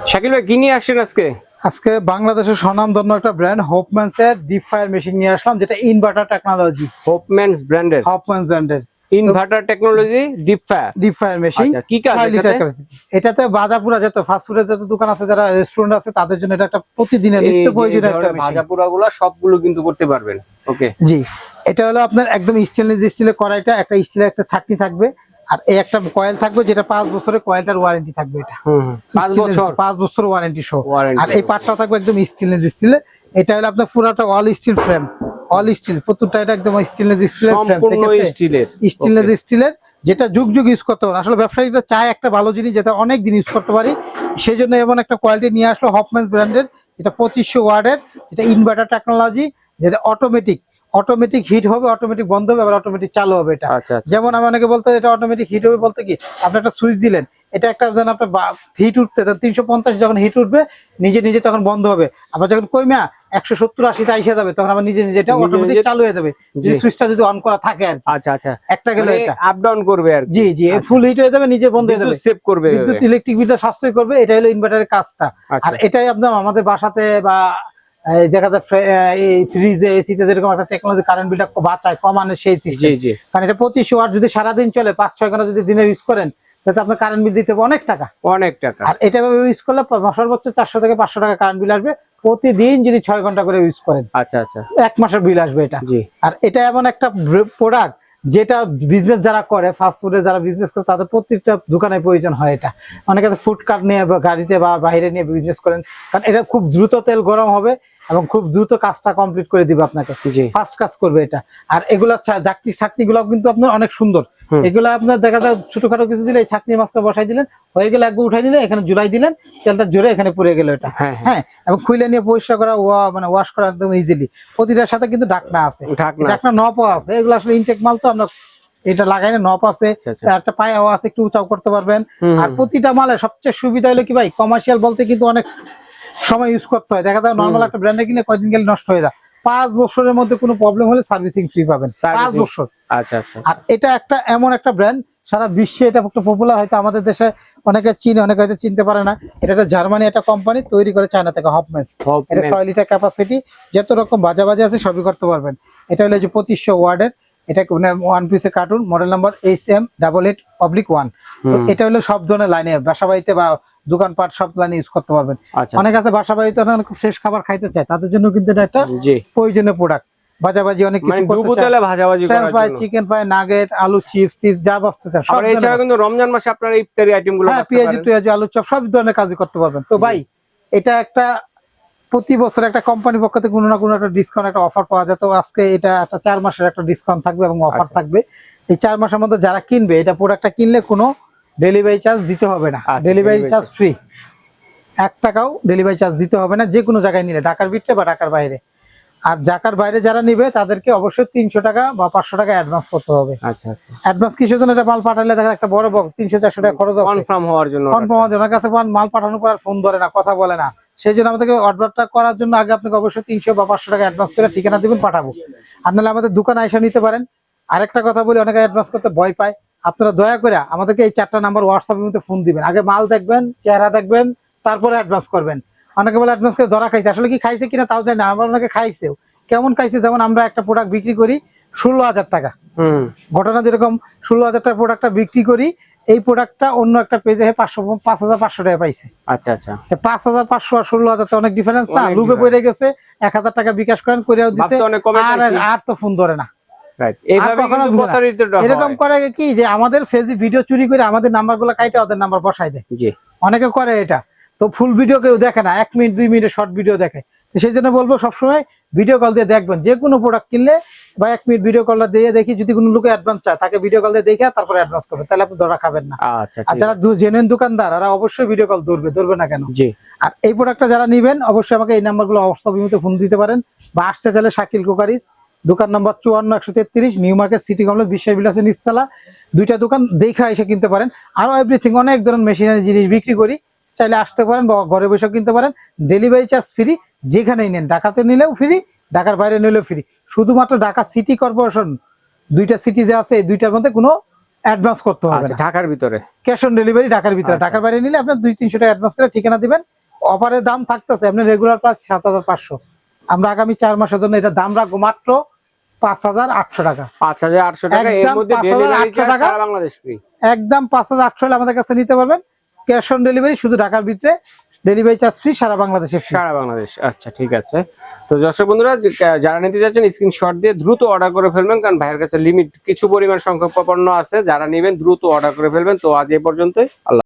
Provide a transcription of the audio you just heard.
শাকিল ভাই কি নিয়ে আসছেন আজকে? আজকে বাংলাদেশের স্বনামধন্য একটা ব্র্যান্ড হোপম্যানস এর ডিপ ফায়ার মেশিন নিয়ে আসলাম, যেটা ইনভার্টার টেকনোলজি। হোপম্যানস ব্র্যান্ডের inverter technology deep fryer machine. আচ্ছা, কি কাজ 6 লিটার ক্যাপাসিটি। এটাতে বাজাপুরা যত ফাস্ট ফুডের যত দোকান আছে, যারা রেস্টুরেন্ট আছে, তাদের জন্য এটা একটা প্রতিদিনের নিত্য প্রয়োজনীয় একটা মেশিন। ভাজাপুরাগুলো সবগুলো কিন্তু করতে পারবেন। ওকে জি, এটা হলো আপনার একদম স্টেনলেস স্টিলের কড়াইটা, একটা স্টিলের একটা ছাকনি থাকবে, আর এই একটা কয়েল থাকবে, যেটা 5 বছরের কয়েলটার ওয়ারেন্টি থাকবে। এটা 5 বছর ওয়ারেন্টি সহ। আর এই পার্টটা থাকবে একদম স্টেনলেস স্টিলের। এটা হলো আপনার পুরোটা all still frame, all still, প্রত্যেকটা এটা একদম স্টেনলেস স্টিলের ফ্রেম, ঠিক আছে? স্টেনলেস স্টিলের, যেটা যুগ যুগ ইউজ করতে পারে। আসলে ব্যবসায়ীরা চায় একটা ভালো জিনিস যেটা অনেক দিন ইউজ করতে পারি, সেই জন্য এমন একটা কোয়ালিটি নিয়ে আসলো হোপম্যানস ব্র্যান্ডের। এটা 2500 ওয়াটের, এটা ইনভার্টার টেকনোলজি, যেটা অটোমেটিক হিট হবে, অটোমেটিক বন্ধ হবে, আবার অটোমেটিক চালু হবে। এটা যেমন আমি অনেকে বলতে, এটা অটোমেটিক হিট হবে বলতে কি, আপনি একটা সুইচ দিলেন, এটা একটা যেন আপনার হিট উঠতে 350 যখন হিট উঠবে নিজে নিজে তখন বন্ধ হবে। আবার যখন কইমা 170-80 আইসা যাবে, তখন আবার নিজে নিজে এটা অটোমেটিক চালু হয়ে যাবে, যদি সুইচটা যদি অন করা থাকে আর। আচ্ছা একটা গেল, এটা আপ ডাউন করবে আর। জি, ফুল হিট হয়ে যাবে, নিজে বন্ধ হয়ে যাবে, সেভ করবে, বিদ্যুৎ ইলেকট্রিক বিলটা সাশ্রয় করবে। এটা হলো ইনভার্টারের কাজটা। আর এটাই আপনার আমাদের বাসাতে বা দেখা যায় ফ্রিজে, এসিতে যেরকম একটা টেকনোলজি কারেন্ট বিলটা বাঁচায়, কমানো সেই সিস্টেম। কারণ এটা 2500 ওয়াট যদি সারাদিন চলে, 5-6 ঘন্টা যদি দিনে ইউজ করেন, তাতে আপনার কারেন্ট বিল দিতে হবে অনেক টাকা। আর এটা ইউজ করলে সর্বোচ্চ 400 থেকে 500 টাকা কারেন্ট বিল আসবে প্রতিদিন, যদি 6 ঘন্টা করে ইউজ করেন। আচ্ছা, 1 মাসের বিল আসবে এটা। আর এটা এমন একটা প্রোডাক্ট, যেটা বিজনেস যারা করে, ফাস্ট ফুডে যারা বিজনেস করে, তাদের প্রত্যেকটা দোকানে প্রয়োজন হয় এটা। অনেকে ফুড কার্ট নিয়ে গাড়িতে বা বাইরে নিয়ে বিজনেস করেন, কারণ এটা খুব দ্রুত তেল গরম হবে এবং খুব দ্রুত কাজটা কমপ্লিট করে দিবে আপনাকে, ফাস্ট কাজ করবে এটা। আর এগুলা ছাকনি গুলো কিন্তু আপনার অনেক সুন্দর। এগুলা আপনার দেখা যায় ছোটখাটো কিছু দিলে, এই ছাকনি মাছটা বসাই দিলেন, হয়ে গেলে একবার উঠাই দিলে, এখানে জুলাই দিলেন, তেলটা জোরে এখানে পড়ে গেল এটা। হ্যাঁ, এবং খুলে নিয়ে পরিষ্কার করা, মানে ওয়াশ করা একদম ইজিলি। প্রতিটার সাথে কিন্তু ঢাকনা আছে, ঢাকনা নপও আছে। এগুলো আসলে ইনটেক মাল, তো আমরা এটা লাগাই না, নপ আছে, একটা পায়াও আছে, একটু উঁচাও করতে পারবেন। আর প্রতিটা মালে সবচেয়ে সুবিধা হলো কি ভাই, কমার্শিয়াল বলতে কিন্তু অনেক সময় ইউজ করতে হয়। দেখা যায় নর্মাল একটা ব্র্যান্ডে কিনে কয়দিন গেলে নষ্ট হয়ে যায়। 5 বছরের মধ্যে কোনো প্রবলেম হলে সার্ভিসিং ফ্রি পাবেন, 5 বছর। আচ্ছা। আর এটা একটা এমন একটা ব্র্যান্ড, সারা বিশ্বে এটা একটা পপুলার। হয়তো আমাদের দেশে অনেকে চিনে, অনেকে হয়তো চিনতে পারে না। এটা একটা জার্মানি একটা কোম্পানি তৈরি করে, চায়না থেকে, হোপম্যানস। এটা 6 লিটার ক্যাপাসিটি, যত রকম বাজাবাজি আছে সবই করতে পারবেন। এটা হলো যে 2500 ওয়াটের, এটা ওয়ান পিসের কার্টুন, মডেল নাম্বার HM88/1। তো এটা হলো সব ধরনের লাইনে, বাসা বাড়িতে বা দোকানপাট সব লাইনে ইউজ করতে পারবেন। অনেক আছে বাসা বাড়িতে ফ্রেশ খাবার খাইতে চায়, তাদের জন্য কিন্তু এটা একটা প্রয়োজনীয় প্রোডাক্ট। ভাজাভাজি অনেক কিছু করতে চায়, চিকেন ফ্রাই, নাগেট, আলু চিপস যা বসতে চায় সব। এছাড়া কিন্তু রমজান মাসে আপনারা ইফতারি আইটেমগুলো, পেঁয়াজি, আলু চপ, সব ধরনের কাজ করতে পারবেন। তো ভাই, এটা একটা প্রতি বছর একটা কোম্পানির পক্ষ থেকে কোনো না কোনো একটা ডিসকাউন্ট, একটা অফার পাওয়া যায়। তো আজকে এটা একটা 4 মাসের একটা ডিসকাউন্ট থাকবে এবং অফার থাকবে। এই 4 মাসের মধ্যে যারা কিনবে, এটা প্রোডাক্টটা কিনলে কোনো ডেলিভারি চার্জ দিতে হবে না, ডেলিভারি চার্জ ফ্রি, 1 টাকাও ডেলিভারি চার্জ দিতে হবে না, যে কোনো জায়গায় নিলে, ঢাকার ভিতরে বা ঢাকার বাইরে। আর ঢাকার বাইরে যারা নিবে, তাদেরকে অবশ্যই 300 টাকা বা 500 টাকা অ্যাডভান্স করতে হবে। অ্যাডভান্স কিসের জন্য? এটা মাল পাঠালে দেখা একটা বড় বক্স 300-400 টাকা খরচ আছে কনফার্ম হওয়ার জন্য। ওনার কাছে মাল পাঠানোর পর আর ফোন ধরে না, কথা বলে না, সেই জন্য আমাদেরকে অর্ডারটা করার জন্য আগে আপনাকে অবশ্যই 300 বা 500 টাকা অ্যাডভান্স করে ঠিকানা দিবেন, পাঠাবো। আর নাহলে আমাদের দোকানে এসে নিতে পারেন। আরেকটা কথা বলি, অনেকে অ্যাডভান্স করতে ভয় পায়। আপনারা দয়া করে আমাদেরকে এই 4টা নাম্বার হোয়াটসঅ্যাপের মধ্যে ফোন দিবেন। আগে মাল দেখবেন, চেহারা দেখবেন, তারপরে অ্যাডভান্স করবেন। অনেকে বলে অ্যাডভান্স করে ধরা খাইছে, আসলে কি খাইছে কিনা তাও জানি না। আমরা অনেকে খাইছেও, কেমন খাইছে, যেমন আমরা একটা প্রোডাক্ট বিক্রি করি 16,000 টাকা, ঘটনা যেরকম 16,000 টাকা প্রোডাক্টটা বিক্রি করি, এই প্রোডাক্টটা অন্য একটা পেজে 5,500 টাকা পাইছে। আচ্ছা, 5,500 আর 16,000 অনেক ডিফারেন্স না? লুপে পড়ে গেছে, 1,000 টাকা বিকাশ করেন, করেও দিছে, আর তো ফোন ধরে না। এরকম করে কি, যে আমাদের ফেসবুক ভিডিও চুরি করে আমাদের নাম্বার গুলো কাইটে ওদের নাম্বার বসাই দেয়, অনেকে করে এটা। তো ফুল ভিডিও কেউ দেখে না, 1 মিনিট 2 মিনিটের শর্ট ভিডিও দেখে। তো সেই জন্য বলবো সবসময় ভিডিও কল দিয়ে দেখবেন, যে কোনো প্রোডাক্ট কিনলে বা 1 মিনিট ভিডিও কলটা দিয়ে দেখি, যদি কোনো লোকে অ্যাডভান্স চায়, তাকে ভিডিও কল দিয়ে দেখে তারপরে অ্যাডভান্স করবেন, তাহলে আপনি ধরা খাবেন না। আর যারা জেনুইন দোকানদার, ওরা অবশ্যই ভিডিও কল ধরবে না কেন? আর এই প্রোডাক্টটা যারা নিবেন, অবশ্যই আমাকে এই নাম্বারগুলো হোয়াটসঅ্যাপে ফোন দিতে পারেন, বা আসতে চাইলে শাকিল কুকারিজ, দোকান নম্বর 54-133, নিউ মার্কেট, সিটি কমপ্লেক্স, বিশ্বের বিলাসের নিচতলা। 2টা দোকান দেখা এসে কিনতে পারেন। আরো এভরিথিং, অনেক ধরনের মেশিনারি জিনিস বিক্রি করি, চাইলে আসতে পারেন বা ঘরে বসে কিনতে পারেন। ডেলিভারি চার্জ ফ্রি, যেখানেই নেন, ঢাকাতে নিলেও ফ্রি, ঢাকার বাইরে নিলেও ফ্রি। শুধুমাত্র ঢাকা সিটি কর্পোরেশন 2টা সিটি যে আছে, এই 2টার মধ্যে কোনো অ্যাডভান্স করতে হবে আচ্ছা না। ঢাকার ভিতরে ক্যাশ অন ডেলিভারি ঢাকার ভিতরে। আচ্ছা। ঢাকার বাইরে নিলে আপনার 200-300 টাকা অ্যাডভান্স করে ঠিকানা দিবেন। অফারের দাম থাকতেছে আপনার রেগুলার প্রাইস 7500। আমরা আগামী 4 মাসের জন্য এটা দাম রাখবো মাত্র 5800 টাকা। 5800 টাকা, এর একদম মধ্যে 5800 ডেলিভারি চার্জ টাকা। সারা বাংলাদেশ ফ্রি। একদম 5800 হলে আমাদের কাছে নিতে পারবেন। ক্যাশ অন ডেলিভারি শুধু ঢাকার ভিতরে, ডেলিভারি চার্জ ফ্রি, সারা বাংলাদেশে ফ্রি। সারা বাংলাদেশ। আচ্ছা ঠিক আছে। তো দর্শক বন্ধুরা যারা নিতে যাচ্ছেন স্ক্রিনশট দিয়ে দ্রুত অর্ডার করে ফেলবেন, কারণ ভাইয়ের কাছে লিমিট কিছু পরিমাণ সংখ্যক পণ্য আছে, যারা নেবেন দ্রুত অর্ডার করে ফেলবেন। তো আজ এই পর্যন্তই, আল্লাহ।